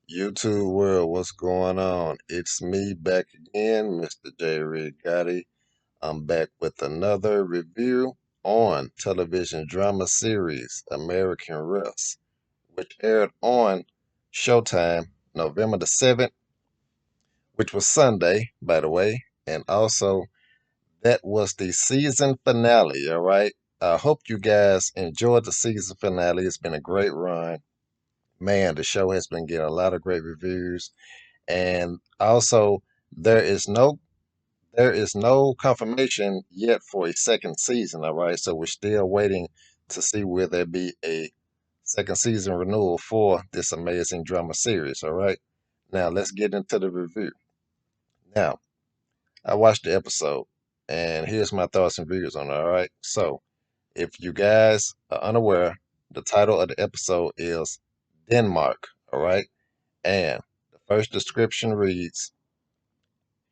YouTube world, what's going on? It's me back again, Mr. J-Reid Gotti. I'm back with another review on television drama series American Rust, which aired on Showtime November the 7th, which was Sunday, by the way. And also, that was the season finale, all right? I hope you guys enjoyed the season finale. It's been a great run. Man, the show has been getting a lot of great reviews. And also, there is no there is no confirmation yet for a second season. All right, so we're still waiting to see will there be a second season renewal for this amazing drama series. All right, now let's get into the review. Now, I watched the episode, and here's my thoughts and views on it. All right, so if you guys are unaware, the title of the episode is Denmark. All right, and the first description reads: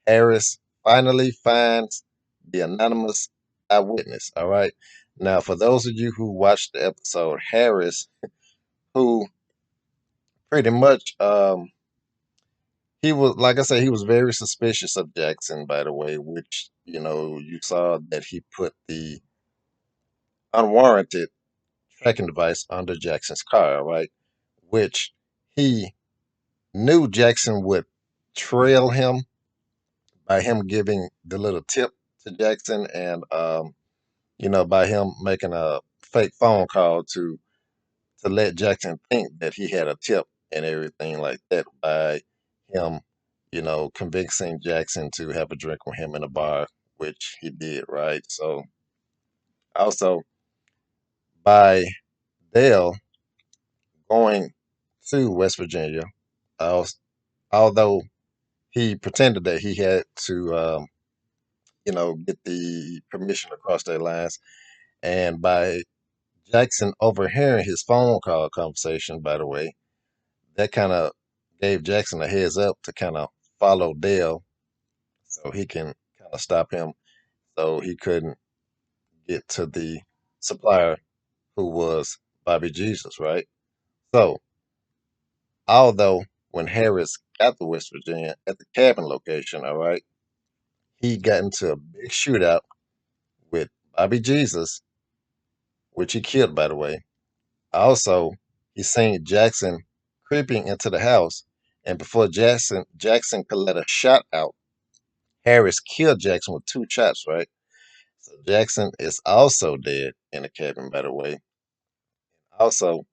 Harris finally finds the anonymous eyewitness. All right. Now, for those of you who watched the episode, Harris, who pretty much, he was, like I said, he was very suspicious of Jackson, by the way, which, you saw that he put the unwarranted tracking device under Jackson's car, all right, which he knew Jackson would trail him by him giving the little tip to Jackson and, by him making a fake phone call to let Jackson think that he had a tip and everything like that by him, convincing Jackson to have a drink with him in a bar, which he did, right? So also by Dale going to West Virginia, als- although he pretended that he had to, get the permission to cross their lines, and by Jackson overhearing his phone call conversation, by the way, that kind of gave Jackson a heads up to kind of follow Dale so he can kind of stop him so he couldn't get to the supplier who was Bobby Jesus, right? So, although when Harris got to West Virginia at the cabin location, all right, he got into a big shootout with Bobby Jesus, which he killed, by the way. Also, he seen Jackson creeping into the house, and before Jackson could let a shot out, Harris killed Jackson with two shots, right? So Jackson is also dead in the cabin, by the way. Also,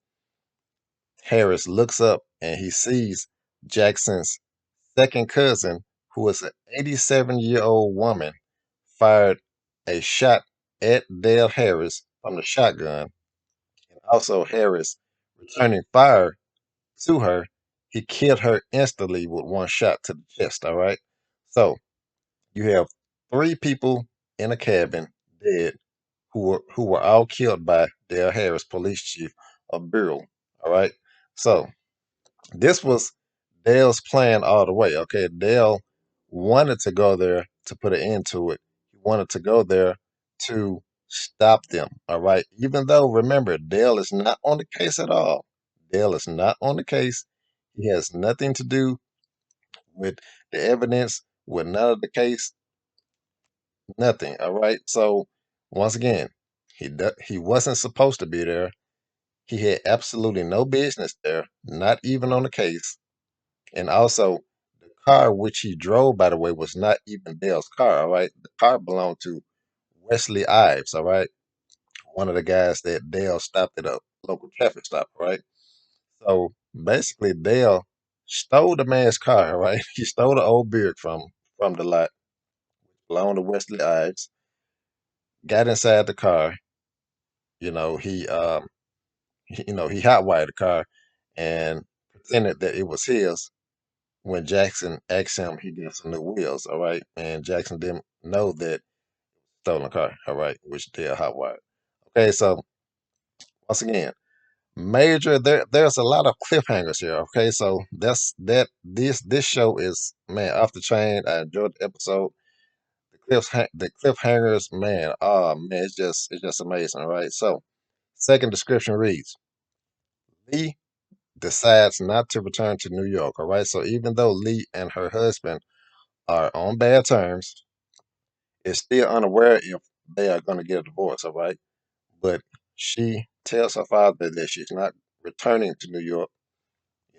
Harris looks up and he sees Jackson's second cousin, who is an 87-year-old woman, fired a shot at Dale Harris from the shotgun. And also, Harris returning fire to her, he killed her instantly with one shot to the chest, all right? So you have three people in a cabin dead who were all killed by Dale Harris, police chief of Buell. All right. So this was Dale's plan all the way. Okay. Dale wanted to go there to put an end to it. He wanted to go there to stop them. All right. Even though, remember, Dale is not on the case at all. Dale is not on the case. He has nothing to do with the evidence, with none of the case, nothing. All right. So once again, he wasn't supposed to be there. He had absolutely no business there, not even on the case. And also, the car which he drove, by the way, was not even Dale's car. All right. The car belonged to Wesley Ives. All right. One of the guys that Dale stopped at a local traffic stop. All right. So basically, Dale stole the man's car. All right. He stole the old Buick from the lot, belonged to Wesley Ives, got inside the car. You know, he hotwired the car and pretended that it was his when Jackson asked him he got some new wheels, all right? And Jackson didn't know that stolen car, all right, which they're hotwired. Okay, so once again, major there's a lot of cliffhangers here, okay? So this show is, man, off the chain. I enjoyed the episode. The cliffhangers, man, oh man, it's just amazing, all right? So second description reads: Lee decides not to return to New York. All right. So even though Lee and her husband are on bad terms, is still unaware if they are going to get a divorce. All right. But she tells her father that she's not returning to New York,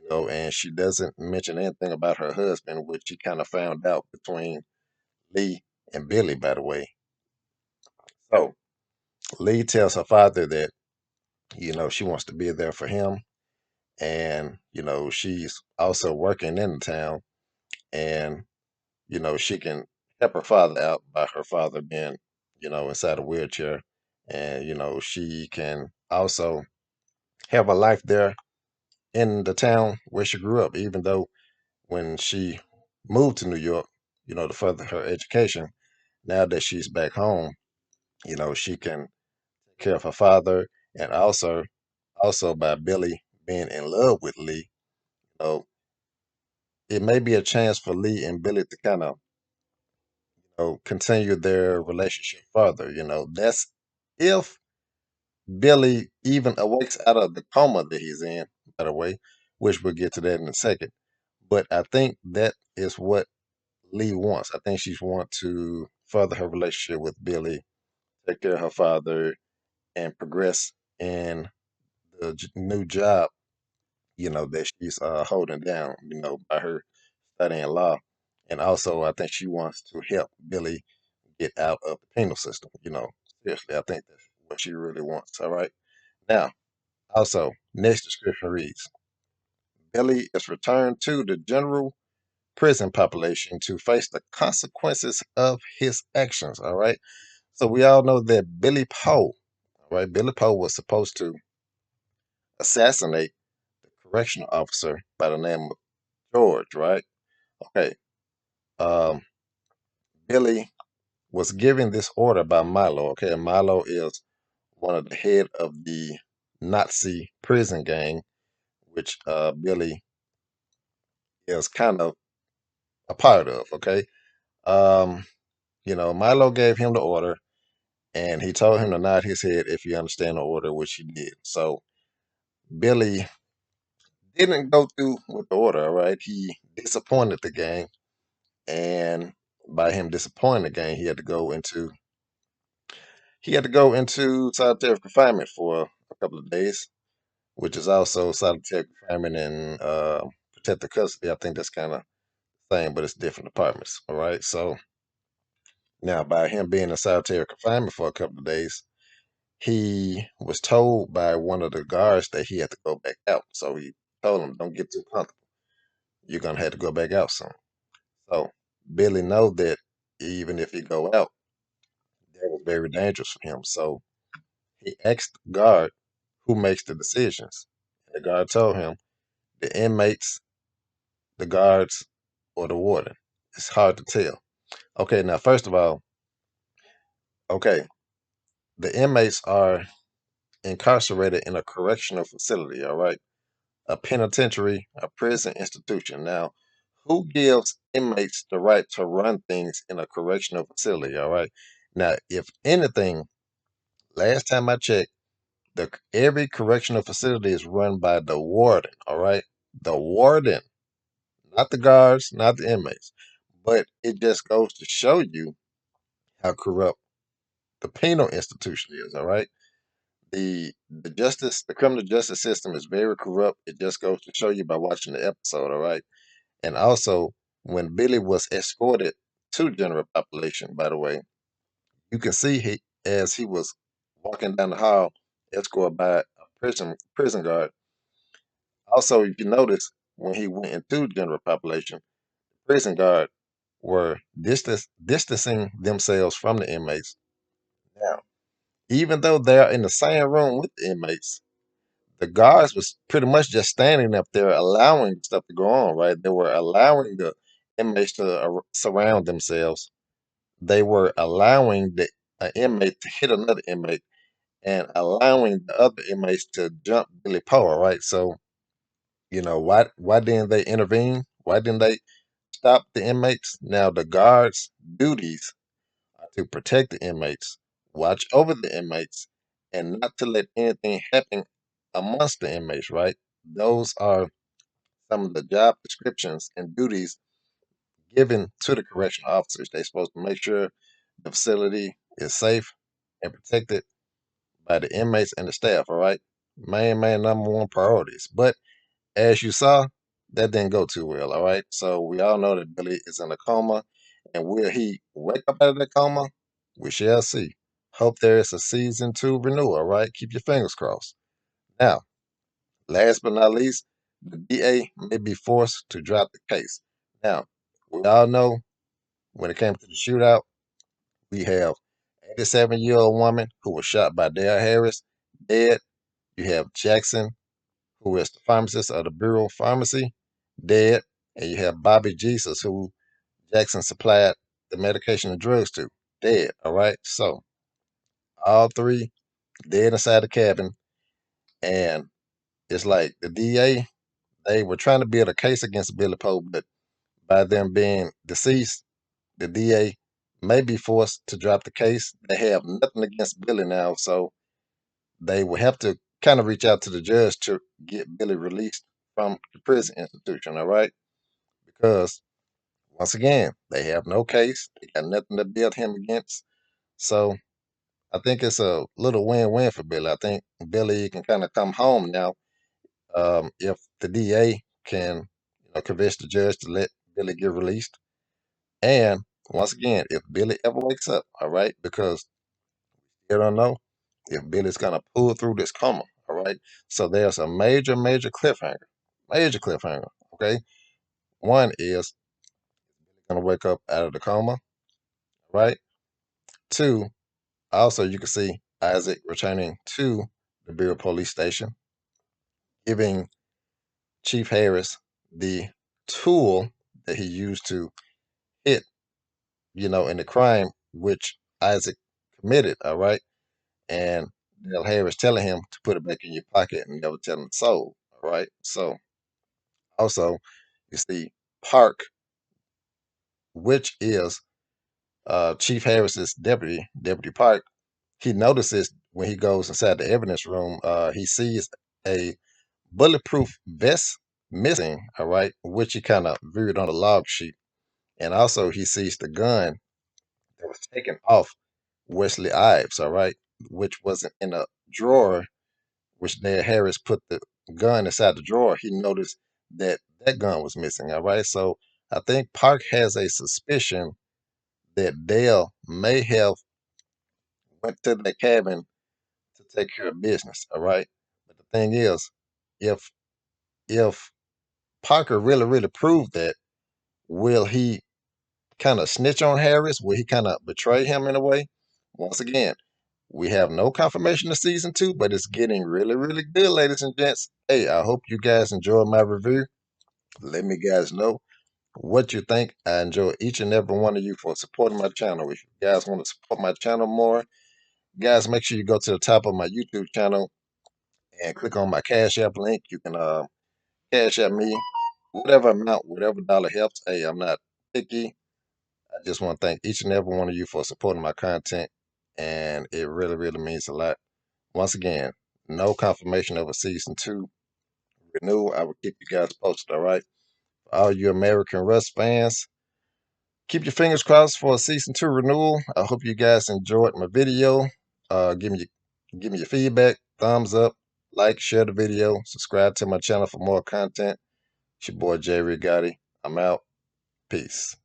and she doesn't mention anything about her husband, which she kind of found out between Lee and Billy, by the way. So Lee tells her father that, she wants to be there for him. And, she's also working in the town, and, she can help her father out by her father being, inside a wheelchair. And, she can also have a life there in the town where she grew up, even though when she moved to New York, to further her education, now that she's back home, she can take care of her father, and also by Billy being in love with Lee, know, it may be a chance for Lee and Billy to kind of, continue their relationship further. That's if Billy even awakes out of the coma that he's in, by the way, which we'll get to that in a second. But I think that is what Lee wants. I think she's want to further her relationship with Billy, take care of her father, and progress in the new job, that she's holding down, by her studying law. And also, I think she wants to help Billy get out of the penal system. Seriously, I think that's what she really wants. All right. Now, also, next description reads Billy is returned to the general prison population to face the consequences of his actions. All right. So we all know that Billy Poe, all right, Billy Poe was supposed to assassinate the correctional officer by the name of George, right? Okay. Um, Billy was given this order by Milo. Okay, and Milo is one of the head of the Nazi prison gang, which Billy is kind of a part of. Okay, um, Milo gave him the order, and he told him to nod his head if you understand the order, which he did. So Billy didn't go through with the order. All right, he disappointed the gang, and by him disappointing the gang, he had to go into solitary confinement for a couple of days, which is also solitary confinement and protective custody. I think that's kind of same, but it's different departments. All right. So now, by him being in solitary confinement for a couple of days, he was told by one of the guards that he had to go back out. So he told him, "Don't get too comfortable. You're gonna have to go back out soon." So Billy know that even if he go out, that was very dangerous for him. So he asked the guard who makes the decisions. And the guard told him the inmates, the guards, or the warden. It's hard to tell. Okay, now first of all, okay, the inmates are incarcerated in a correctional facility, all right? A penitentiary, a prison institution. Now, who gives inmates the right to run things in a correctional facility, all right? Now, if anything, last time I checked, every correctional facility is run by the warden, all right? The warden, not the guards, not the inmates. But it just goes to show you how corrupt the penal institution is, all right? The criminal justice system is very corrupt. It just goes to show you by watching the episode, all right? And also, when Billy was escorted to general population, by the way, you can see as he was walking down the hall, escorted by a prison guard. Also, if you notice, when he went into general population, prison guard were distancing themselves from the inmates. Now, even though they're in the same room with the inmates, the guards was pretty much just standing up there allowing stuff to go on, right? They were allowing the inmates to surround themselves. They were allowing the inmate to hit another inmate and allowing the other inmates to jump Billy Poe, right? So, why didn't they intervene? Why didn't they stop the inmates? Now, the guards' duties are to protect the inmates, watch over the inmates, and not to let anything happen amongst the inmates, right? those are some of the job descriptions and duties given to the correctional officers. They're supposed to make sure the facility is safe and protected by the inmates and the staff, all right? Main number one priorities. But as you saw, that didn't go too well, all right? So we all know that Billy is in a coma, and will he wake up out of the coma? We shall see. Hope there is a season two renewal, all right? Keep your fingers crossed. Now, last but not least, the DA may be forced to drop the case. Now, we all know when it came to the shootout, we have 87-year-old woman who was shot by Dale Harris, dead. You have Jackson, who is the pharmacist of the Bureau of Pharmacy, dead. And you have Bobby Jesus, who Jackson supplied the medication and drugs to, dead. All right. So all three dead inside the cabin. And it's like the DA, they were trying to build a case against Billy Poe, but by them being deceased, the DA may be forced to drop the case. They have nothing against Billy now, so they will have to kind of reach out to the judge to get Billy released from the prison institution, all right? Because once again, they have no case. They got nothing to build him against. So I think it's a little win-win for Billy. I think Billy can kind of come home now if the DA can convince the judge to let Billy get released. And once again, if Billy ever wakes up, all right, because you don't know if Billy's gonna pull through this coma, all right. So there's a major cliffhanger. Okay, one is gonna wake up out of the coma, right? Two, also you can see Isaac returning to the Bureau Police Station, giving Chief Harris the tool that he used to hit, in the crime which Isaac committed, all right? And Dale Harris telling him to put it back in your pocket and never tell him sold, all right? So also you see Park, which is Chief Harris's Deputy Park. He notices when he goes inside the evidence room, he sees a bulletproof vest missing, all right, which he kind of viewed on the log sheet. And also he sees the gun that was taken off Wesley Ives, all right, which wasn't in a drawer, which Dale Harris put the gun inside the drawer. He noticed that that gun was missing, all right. So I think Park has a suspicion that Dale may have went to the cabin to take care of business, all right. But the thing is, if if Parker really proved that, will he kind of snitch on Harris? Will he kind of betray him in a way? Once again, we have no confirmation of season two, but it's getting really good, ladies and gents. Hey, I hope you guys enjoyed my review. Let me guys know what you think. I enjoy each and every one of you for supporting my channel. If you guys want to support my channel more, guys, make sure you go to the top of my YouTube channel and click on my Cash App link. You can Cash App me whatever amount, whatever dollar helps. Hey, I'm not picky. I just want to thank each and every one of you for supporting my content, and it really means a lot. Once again, no confirmation of a season two renewal. I will keep you guys posted, all right? For all you American Rust fans, keep your fingers crossed for a season two renewal. I hope you guys enjoyed my video. Give me your feedback, thumbs up, like, share the video, subscribe to my channel for more content. It's your boy J-Reid. I'm out. Peace.